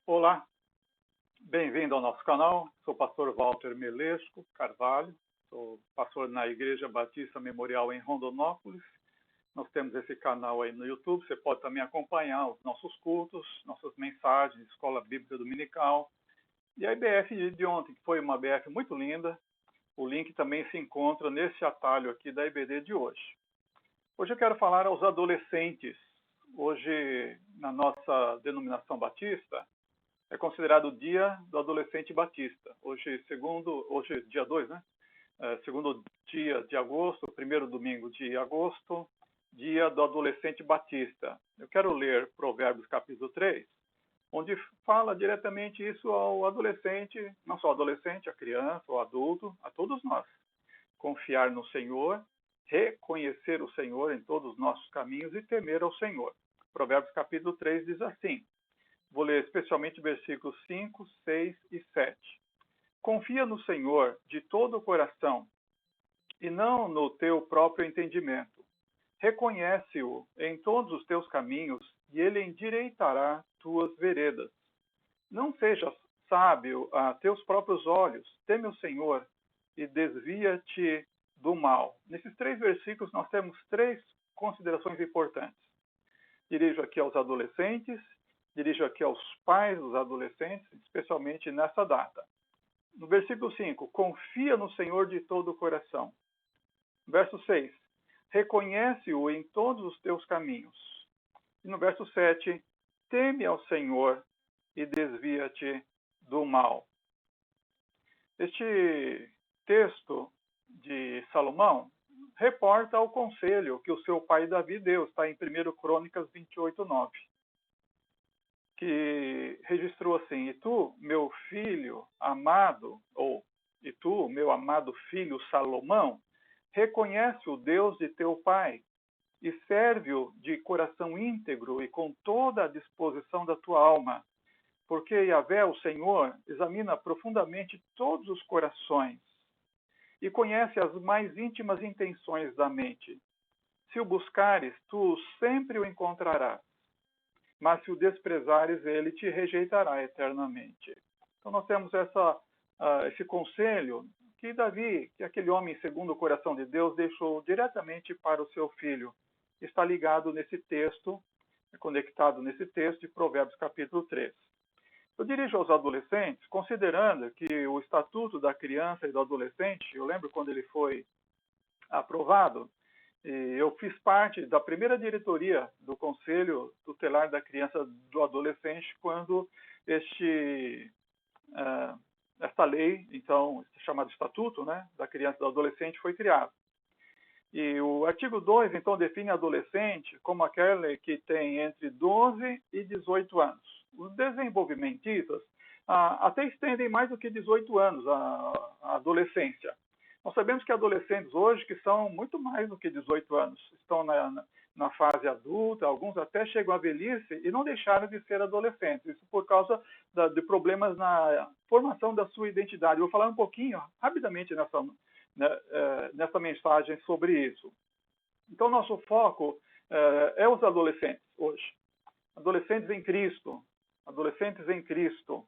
Olá, bem-vindo ao nosso canal. Sou o pastor Walter Melesco Carvalho, sou pastor na Igreja Batista Memorial em Rondonópolis. Nós temos esse canal aí no YouTube, você pode também acompanhar os nossos cultos, nossas mensagens, Escola Bíblica Dominical. E a IBF de ontem, que foi uma IBF muito linda, o link também se encontra nesse atalho aqui da IBD de hoje. Hoje eu quero falar aos adolescentes. Hoje, na nossa denominação batista, é considerado o dia do adolescente batista. Hoje, dia 2, né? Segundo dia de agosto, primeiro domingo de agosto, dia do adolescente batista. Eu quero ler Provérbios capítulo 3, onde fala diretamente isso ao adolescente, não só ao adolescente, a criança, ao adulto, a todos nós. Confiar no Senhor, reconhecer o Senhor em todos os nossos caminhos e temer ao Senhor. Provérbios capítulo 3 diz assim, vou ler especialmente versículos 5, 6 e 7. Confia no Senhor de todo o coração e não no teu próprio entendimento. Reconhece-o em todos os teus caminhos e ele endireitará tuas veredas. Não sejas sábio a teus próprios olhos, teme o Senhor e desvia-te do mal. Nesses 3 versículos nós temos 3 considerações importantes. Dirijo aqui aos adolescentes, dirijo aqui aos pais dos adolescentes, especialmente nessa data. No versículo 5, confia no Senhor de todo o coração. Verso 6, reconhece-o em todos os teus caminhos. E no verso 7, teme ao Senhor e desvia-te do mal. Este texto de Salomão reporta o conselho que o seu pai Davi deu, está em 1 Crônicas 28, 9. Que registrou assim, e tu, meu filho amado, e tu, meu amado filho Salomão, reconhece o Deus de teu pai e serve-o de coração íntegro e com toda a disposição da tua alma, porque Yahvé, o Senhor, examina profundamente todos os corações e conhece as mais íntimas intenções da mente. Se o buscares, tu sempre o encontrarás. Mas se o desprezares, ele te rejeitará eternamente. Então nós temos esse conselho que Davi, que aquele homem segundo o coração de Deus, deixou diretamente para o seu filho. Está ligado nesse texto, conectado nesse texto de Provérbios capítulo 3. Eu dirijo aos adolescentes, considerando que o Estatuto da Criança e do Adolescente, eu lembro quando ele foi aprovado, eu fiz parte da primeira diretoria do Conselho Tutelar da Criança e do Adolescente quando esta lei, então, chamada Estatuto, né, da Criança e do Adolescente, foi criado. E o artigo 2, então, define adolescente como aquele que tem entre 12 e 18 anos. Os desenvolvimentistas até estendem mais do que 18 anos a adolescência. Nós sabemos que adolescentes hoje, que são muito mais do que 18 anos, estão na fase adulta, alguns até chegam à velhice e não deixaram de ser adolescentes. Isso por causa de problemas na formação da sua identidade. Eu vou falar um pouquinho, rapidamente, nessa mensagem sobre isso. Então, nosso foco é os adolescentes hoje. Adolescentes em Cristo. Adolescentes em Cristo.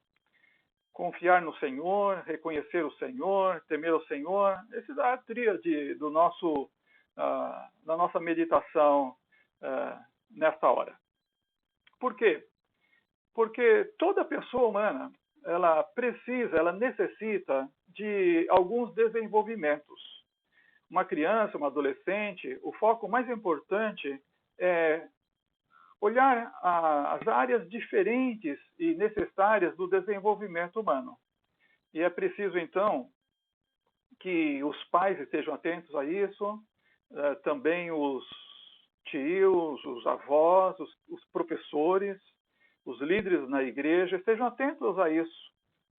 Confiar no Senhor, reconhecer o Senhor, temer o Senhor. Essa é a tríade da nossa meditação nesta hora. Por quê? Porque toda pessoa humana, ela necessita de alguns desenvolvimentos. Uma criança, uma adolescente, o foco mais importante é olhar as áreas diferentes e necessárias do desenvolvimento humano. E é preciso, então, que os pais estejam atentos a isso, também os tios, os avós, os professores, os líderes na igreja estejam atentos a isso,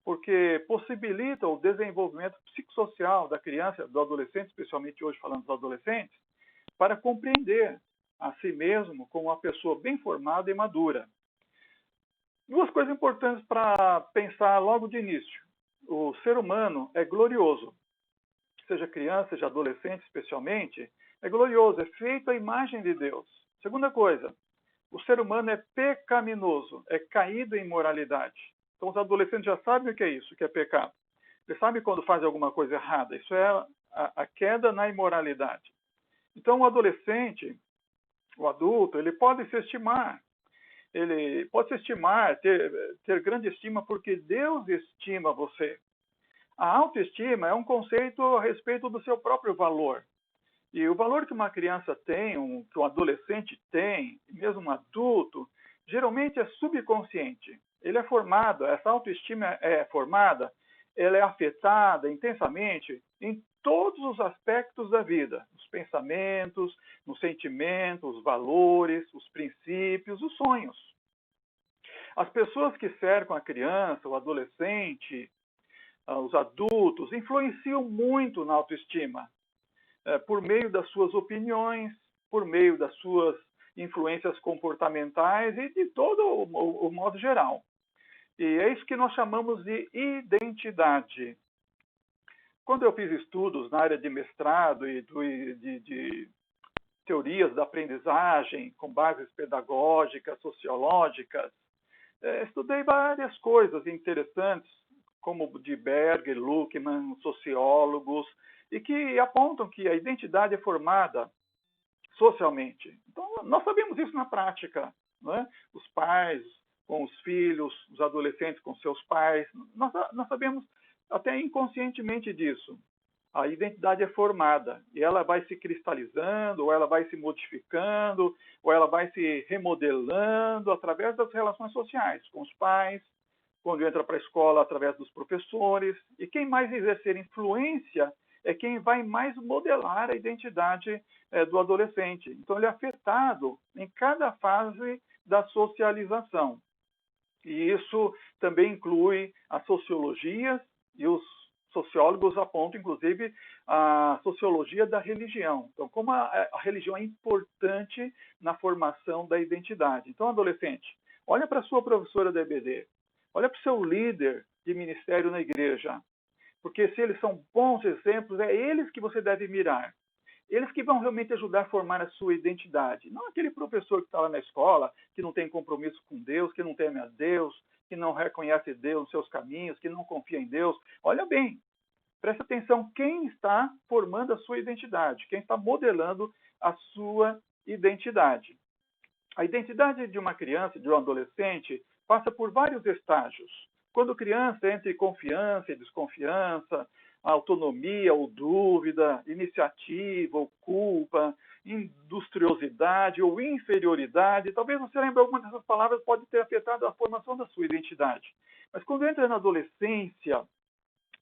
porque possibilita o desenvolvimento psicossocial da criança, do adolescente, especialmente hoje falando dos adolescentes, para compreender a si mesmo como uma pessoa bem formada e madura. 2 coisas importantes para pensar logo de início. O ser humano é glorioso. Seja criança, seja adolescente especialmente, é glorioso, é feito à imagem de Deus. Segunda coisa, O ser humano é pecaminoso, é caído em imoralidade. Então os adolescentes já sabem o que é isso, o que é pecado. Eles sabem quando fazem alguma coisa errada. Isso é a queda na imoralidade. Então o adolescente, o adulto, ele pode se estimar. Ele pode se estimar, ter grande estima, porque Deus estima você. A autoestima é um conceito a respeito do seu próprio valor. E o valor que uma criança tem, que um adolescente tem, mesmo um adulto, geralmente é subconsciente. Ele é formado, essa autoestima é formada, ela é afetada intensamente em todos os aspectos da vida, nos pensamentos, nos sentimentos, os valores, os princípios, os sonhos. As pessoas que cercam a criança, o adolescente, os adultos, influenciam muito na autoestima, por meio das suas opiniões, por meio das suas influências comportamentais e de todo o modo geral. E é isso que nós chamamos de identidade. Quando eu fiz estudos na área de mestrado e de teorias da aprendizagem com bases pedagógicas, sociológicas, estudei várias coisas interessantes, como de Berger, Luckmann, sociólogos, e que apontam que a identidade é formada socialmente. Então, nós sabemos isso na prática, não é? Os pais com os filhos, os adolescentes com seus pais, nós sabemos até inconscientemente disso. A identidade é formada e ela vai se cristalizando, ou ela vai se modificando, ou ela vai se remodelando através das relações sociais, com os pais, quando entra para a escola, através dos professores. E quem mais exercer influência é quem vai mais modelar a identidade do adolescente. Então, ele é afetado em cada fase da socialização. E isso também inclui as sociologias, e os sociólogos apontam, inclusive, a sociologia da religião. Então, como a religião é importante na formação da identidade. Então, adolescente, olha para a sua professora da EBD, olha para o seu líder de ministério na igreja, porque se eles são bons exemplos, é eles que você deve mirar. Eles que vão realmente ajudar a formar a sua identidade. Não aquele professor que está lá na escola, que não tem compromisso com Deus, que não teme a Deus, que não reconhece Deus nos seus caminhos, que não confia em Deus. Olha bem, preste atenção quem está formando a sua identidade, quem está modelando a sua identidade. A identidade de uma criança, de um adolescente, passa por vários estágios. Quando criança, entre confiança e desconfiança, autonomia ou dúvida, iniciativa ou culpa, industriosidade ou inferioridade. Talvez você lembre alguma dessas palavras, pode ter afetado a formação da sua identidade. Mas quando entra na adolescência,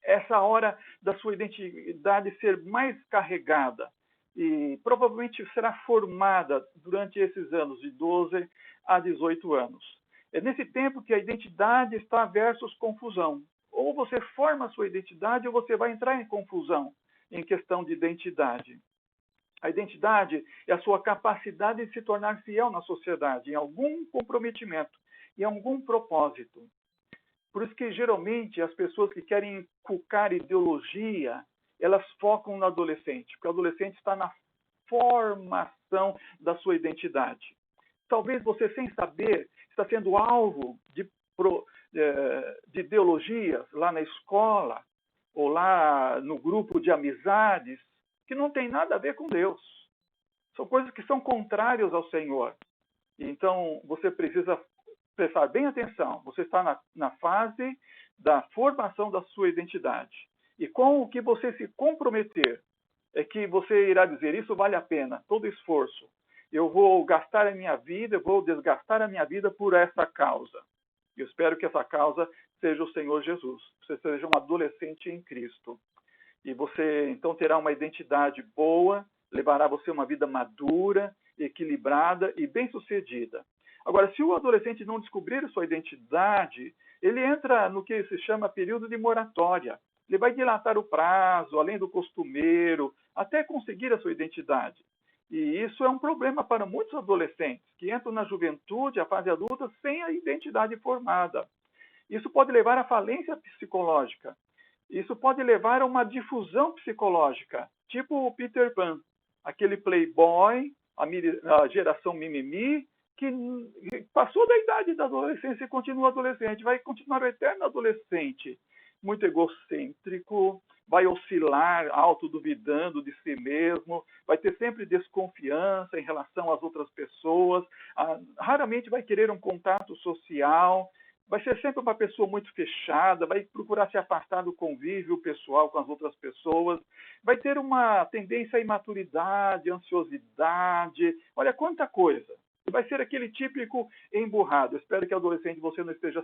essa hora da sua identidade ser mais carregada e provavelmente será formada durante esses anos de 12 a 18 anos. É nesse tempo que a identidade está versus confusão. Ou você forma a sua identidade ou você vai entrar em confusão em questão de identidade. A identidade é a sua capacidade de se tornar fiel na sociedade, em algum comprometimento, em algum propósito. Por isso que, geralmente, as pessoas que querem inculcar ideologia, elas focam no adolescente, porque o adolescente está na formação da sua identidade. Talvez você, sem saber, está sendo alvo de ideologias lá na escola, ou lá no grupo de amizades, que não tem nada a ver com Deus. São coisas que são contrárias ao Senhor. Então, você precisa prestar bem atenção. Você está na fase da formação da sua identidade. E com o que você se comprometer, é que você irá dizer, isso vale a pena, todo esforço. Eu vou gastar a minha vida, eu vou desgastar a minha vida por essa causa. Eu espero que essa causa seja o Senhor Jesus. Você seja um adolescente em Cristo. E você, então, terá uma identidade boa, levará você uma vida madura, equilibrada e bem-sucedida. Agora, se o adolescente não descobrir a sua identidade, ele entra no que se chama período de moratória. Ele vai dilatar o prazo, além do costumeiro, até conseguir a sua identidade. E isso é um problema para muitos adolescentes, que entram na juventude, a fase adulta, sem a identidade formada. Isso pode levar à falência psicológica. Isso pode levar a uma difusão psicológica, tipo o Peter Pan, aquele playboy, a geração mimimi, que passou da idade da adolescência e continua adolescente, vai continuar o eterno adolescente, muito egocêntrico, vai oscilar, autoduvidando de si mesmo, vai ter sempre desconfiança em relação às outras pessoas, raramente vai querer um contato social, vai ser sempre uma pessoa muito fechada, vai procurar se afastar do convívio pessoal com as outras pessoas, vai ter uma tendência à imaturidade, ansiosidade, olha quanta coisa. Vai ser aquele típico emburrado. Eu espero que adolescente você não esteja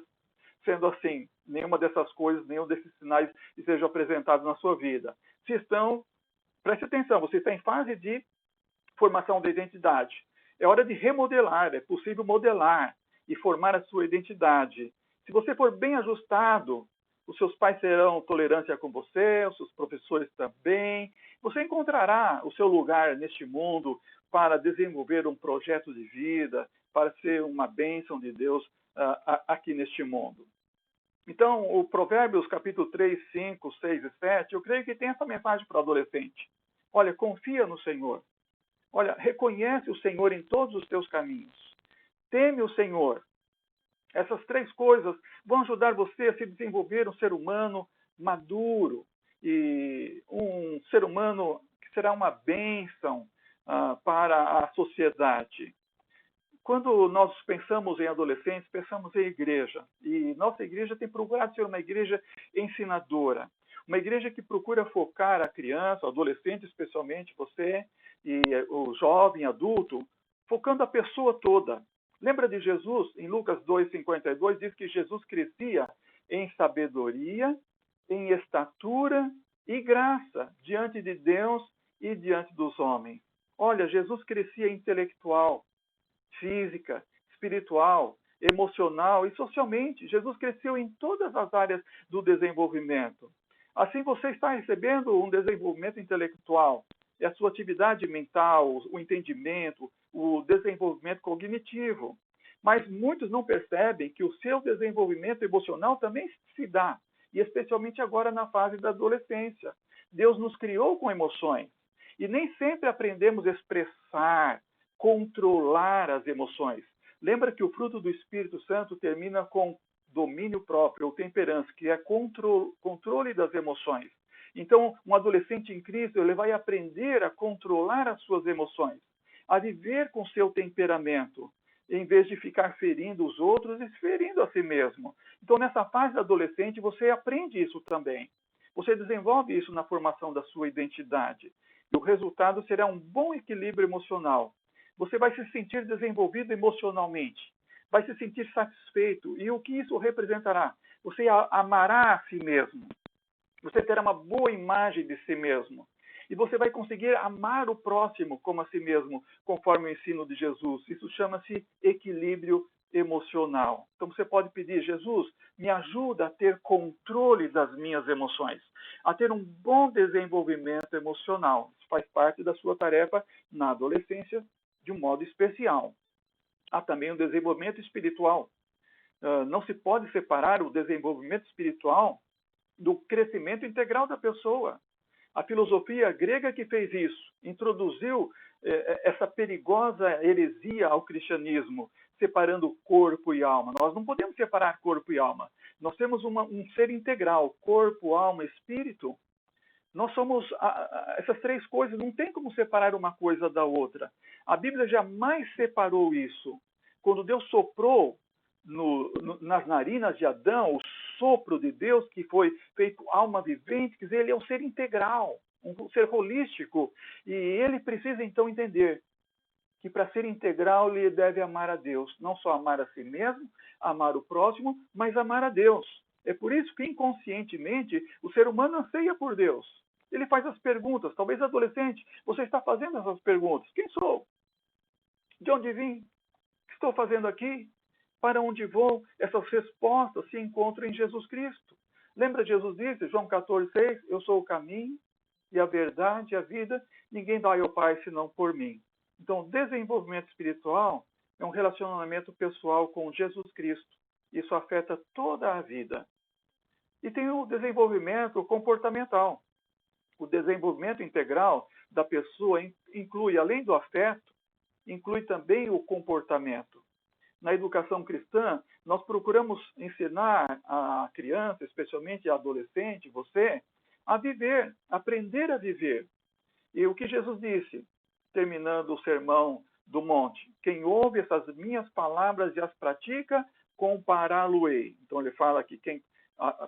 sendo assim, nenhuma dessas coisas, nenhum desses sinais estejam apresentados na sua vida. Se estão, preste atenção, você está em fase de formação da identidade. É hora de remodelar, é possível modelar e formar a sua identidade. Se você for bem ajustado, os seus pais terão tolerância com você, os seus professores também. Você encontrará o seu lugar neste mundo para desenvolver um projeto de vida, para ser uma bênção de Deus aqui neste mundo. Então, o Provérbios capítulo 3, 5, 6 e 7, eu creio que tem essa mensagem para o adolescente. Olha, confia no Senhor. Olha, reconhece o Senhor em todos os teus caminhos. Teme o Senhor. Essas 3 coisas vão ajudar você a se desenvolver um ser humano maduro e um ser humano que será uma bênção para a sociedade. Quando nós pensamos em adolescentes, pensamos em igreja. E nossa igreja tem procurado ser uma igreja ensinadora. Uma igreja que procura focar a criança, o adolescente especialmente, você e o jovem, adulto, focando a pessoa toda. Lembra de Jesus? Em Lucas 2,52, diz que Jesus crescia em sabedoria, em estatura e graça diante de Deus e diante dos homens. Olha, Jesus crescia intelectual, física, espiritual, emocional e socialmente. Jesus cresceu em todas as áreas do desenvolvimento. Assim, você está recebendo um desenvolvimento intelectual, e a sua atividade mental, o entendimento, o desenvolvimento cognitivo. Mas muitos não percebem que o seu desenvolvimento emocional também se dá, e especialmente agora na fase da adolescência. Deus nos criou com emoções, e nem sempre aprendemos a expressar, controlar as emoções. Lembra que o fruto do Espírito Santo termina com domínio próprio, ou temperança, que é controle das emoções. Então, um adolescente em Cristo, ele vai aprender a controlar as suas emoções, a viver com seu temperamento, em vez de ficar ferindo os outros e ferindo a si mesmo. Então, nessa fase adolescente, você aprende isso também. Você desenvolve isso na formação da sua identidade. E o resultado será um bom equilíbrio emocional. Você vai se sentir desenvolvido emocionalmente, vai se sentir satisfeito. E o que isso representará? Você amará a si mesmo. Você terá uma boa imagem de si mesmo. E você vai conseguir amar o próximo como a si mesmo, conforme o ensino de Jesus. Isso chama-se equilíbrio emocional. Então você pode pedir, Jesus, me ajuda a ter controle das minhas emoções, a ter um bom desenvolvimento emocional. Isso faz parte da sua tarefa na adolescência de um modo especial. Há também o desenvolvimento espiritual. Não se pode separar o desenvolvimento espiritual do crescimento integral da pessoa. A filosofia grega que fez isso, introduziu essa perigosa heresia ao cristianismo, separando corpo e alma. Nós não podemos separar corpo e alma. Nós temos um ser integral, corpo, alma, espírito. Nós somos essas 3 coisas, não tem como separar uma coisa da outra. A Bíblia jamais separou isso. Quando Deus soprou nas narinas de Adão, o sopro de Deus, que foi feito alma vivente, quer dizer, ele é um ser integral, um ser holístico. E ele precisa então entender que para ser integral ele deve amar a Deus. Não só amar a si mesmo, amar o próximo, mas amar a Deus. É por isso que inconscientemente o ser humano anseia por Deus. Ele faz as perguntas, talvez adolescente, você está fazendo essas perguntas. Quem sou? De onde vim? O que estou fazendo aqui? Para onde vou? Essas respostas se encontram em Jesus Cristo. Lembra, Jesus disse, João 14,6, eu sou o caminho e a verdade e a vida, ninguém vai ao Pai senão por mim. Então, desenvolvimento espiritual é um relacionamento pessoal com Jesus Cristo. Isso afeta toda a vida. E tem o desenvolvimento comportamental. O desenvolvimento integral da pessoa inclui, além do afeto, inclui também o comportamento. Na educação cristã, nós procuramos ensinar a criança, especialmente a adolescente, você, a viver, aprender a viver. E o que Jesus disse, terminando o sermão do monte: quem ouve essas minhas palavras e as pratica, compará-lo-ei. Então ele fala que quem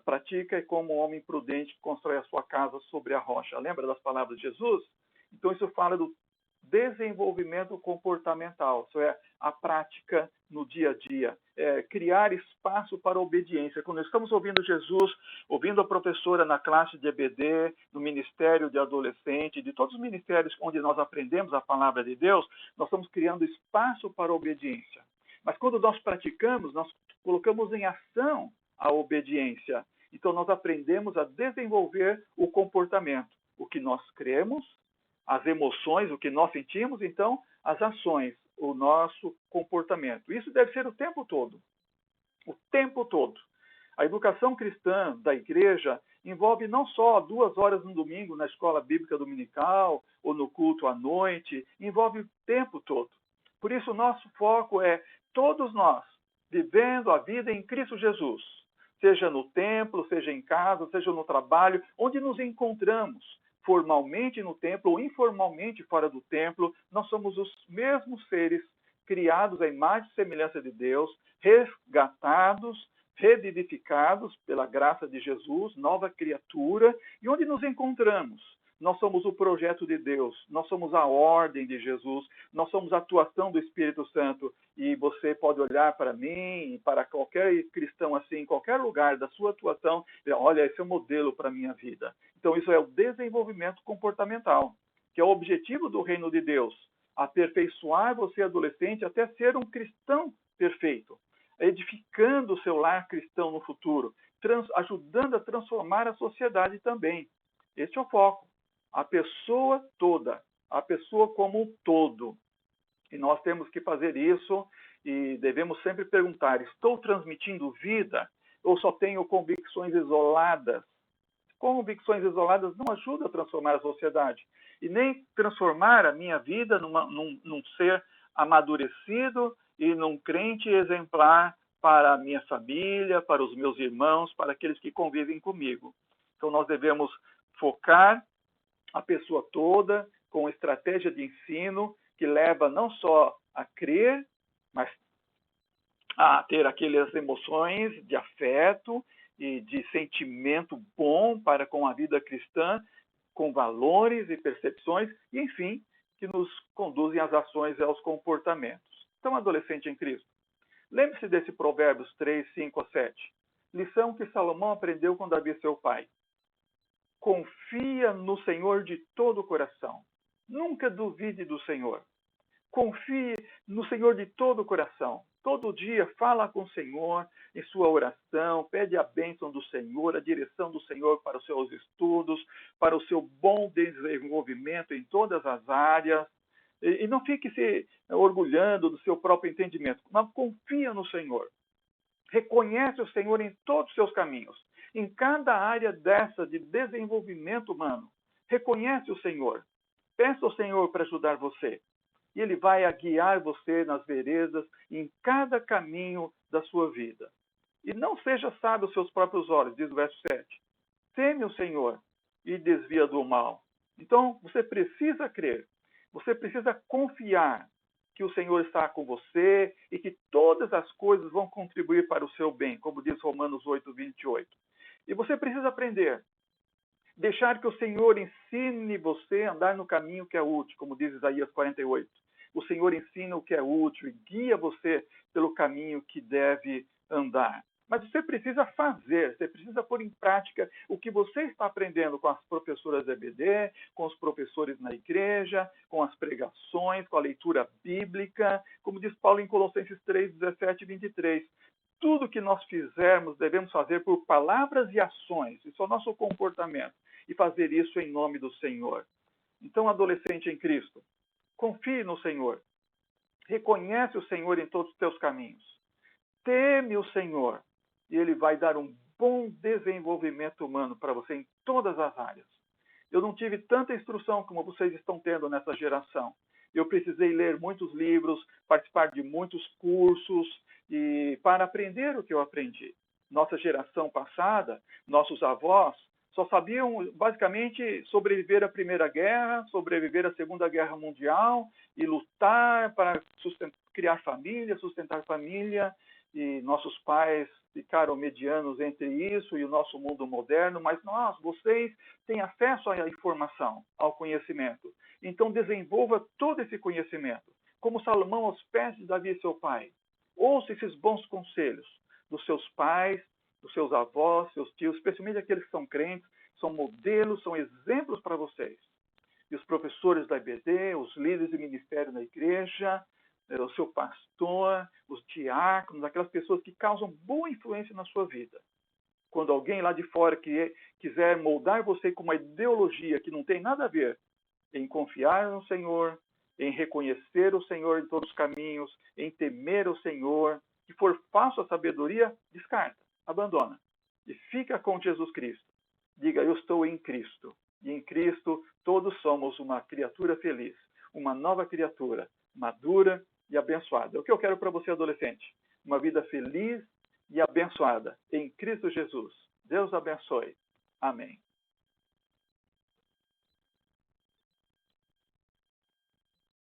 pratica é como um homem prudente que constrói a sua casa sobre a rocha. Lembra das palavras de Jesus? Então isso fala do desenvolvimento comportamental, isso é, a prática no dia a dia, criar espaço para a obediência. Quando estamos ouvindo Jesus, ouvindo a professora na classe de EBD, no ministério de adolescente, de todos os ministérios onde nós aprendemos a palavra de Deus, nós estamos criando espaço para a obediência. Mas quando nós praticamos, nós colocamos em ação a obediência. Então nós aprendemos a desenvolver o comportamento, o que nós cremos, as emoções, o que nós sentimos, então, as ações, o nosso comportamento. Isso deve ser o tempo todo. O tempo todo. A educação cristã da igreja envolve não só 2 horas no domingo na escola bíblica dominical ou no culto à noite, envolve o tempo todo. Por isso, o nosso foco é todos nós vivendo a vida em Cristo Jesus, seja no templo, seja em casa, seja no trabalho, onde nos encontramos. Formalmente no templo ou informalmente fora do templo, nós somos os mesmos seres criados à imagem e semelhança de Deus, resgatados, revivificados pela graça de Jesus, nova criatura, e onde nos encontramos? Nós somos o projeto de Deus, nós somos a ordem de Jesus, nós somos a atuação do Espírito Santo. E você pode olhar para mim e para qualquer cristão assim, em qualquer lugar da sua atuação, e olha, esse é o modelo para a minha vida. Então isso é o desenvolvimento comportamental, que é o objetivo do reino de Deus, aperfeiçoar você adolescente até ser um cristão perfeito, edificando o seu lar cristão no futuro, ajudando a transformar a sociedade também. Este é o foco. A pessoa toda, a pessoa como um todo. E nós temos que fazer isso e devemos sempre perguntar: estou transmitindo vida ou só tenho convicções isoladas? Convicções isoladas não ajudam a transformar a sociedade e nem transformar a minha vida num ser amadurecido e num crente exemplar para a minha família, para os meus irmãos, para aqueles que convivem comigo. Então nós devemos focar a pessoa toda com estratégia de ensino que leva não só a crer, mas a ter aquelas emoções de afeto e de sentimento bom para com a vida cristã, com valores e percepções, e enfim, que nos conduzem às ações e aos comportamentos. Então, adolescente em Cristo, lembre-se desse Provérbios 3, 5 a 7. Lição que Salomão aprendeu com Davi, seu pai. Confia no Senhor de todo o coração. Nunca duvide do Senhor. Confie no Senhor de todo o coração. Todo dia fala com o Senhor em sua oração, pede a bênção do Senhor, a direção do Senhor para os seus estudos, para o seu bom desenvolvimento em todas as áreas. E não fique se orgulhando do seu próprio entendimento, mas confia no Senhor. Reconhece o Senhor em todos os seus caminhos. Em cada área dessa de desenvolvimento humano, reconhece o Senhor. Peça ao Senhor para ajudar você. E Ele vai guiar você nas veredas, em cada caminho da sua vida. E não seja sábio aos seus próprios olhos, diz o verso 7. Teme o Senhor e desvia do mal. Então, você precisa crer. Você precisa confiar que o Senhor está com você e que todas as coisas vão contribuir para o seu bem, como diz Romanos 8, 28. E você precisa aprender. Deixar que o Senhor ensine você a andar no caminho que é útil, como diz Isaías 48. O Senhor ensina o que é útil e guia você pelo caminho que deve andar. Mas você precisa fazer, você precisa pôr em prática o que você está aprendendo com as professoras da EBD, com os professores na igreja, com as pregações, com a leitura bíblica, como diz Paulo em Colossenses 3, 17 e 23. Tudo que nós fizermos, devemos fazer por palavras e ações. Isso é o nosso comportamento. E fazer isso em nome do Senhor. Então, adolescente em Cristo, confie no Senhor. Reconhece o Senhor em todos os teus caminhos. Teme o Senhor. E Ele vai dar um bom desenvolvimento humano para você em todas as áreas. Eu não tive tanta instrução como vocês estão tendo nessa geração. Eu precisei ler muitos livros, participar de muitos cursos e para aprender o que eu aprendi. Nossa geração passada, nossos avós, só sabiam basicamente sobreviver à Primeira Guerra, sobreviver à Segunda Guerra Mundial e lutar para criar família, sustentar família. E nossos pais ficaram medianos entre isso e o nosso mundo moderno, mas vocês têm acesso à informação, ao conhecimento. Então desenvolva todo esse conhecimento, como Salomão aos pés de Davi, seu pai. Ouça esses bons conselhos dos seus pais, dos seus avós, seus tios, especialmente aqueles que são crentes, são modelos, são exemplos para vocês. E os professores da IBD, os líderes de ministério na igreja, o seu pastor, os diáconos, aquelas pessoas que causam boa influência na sua vida. Quando alguém lá de fora quiser moldar você com uma ideologia que não tem nada a ver em confiar no Senhor, em reconhecer o Senhor em todos os caminhos, em temer o Senhor, que for falsa a sabedoria, descarta, abandona. E fica com Jesus Cristo. Diga, eu estou em Cristo. E em Cristo todos somos uma criatura feliz, uma nova criatura, madura e abençoada. É o que eu quero para você, adolescente. Uma vida feliz e abençoada em Cristo Jesus. Deus abençoe. Amém.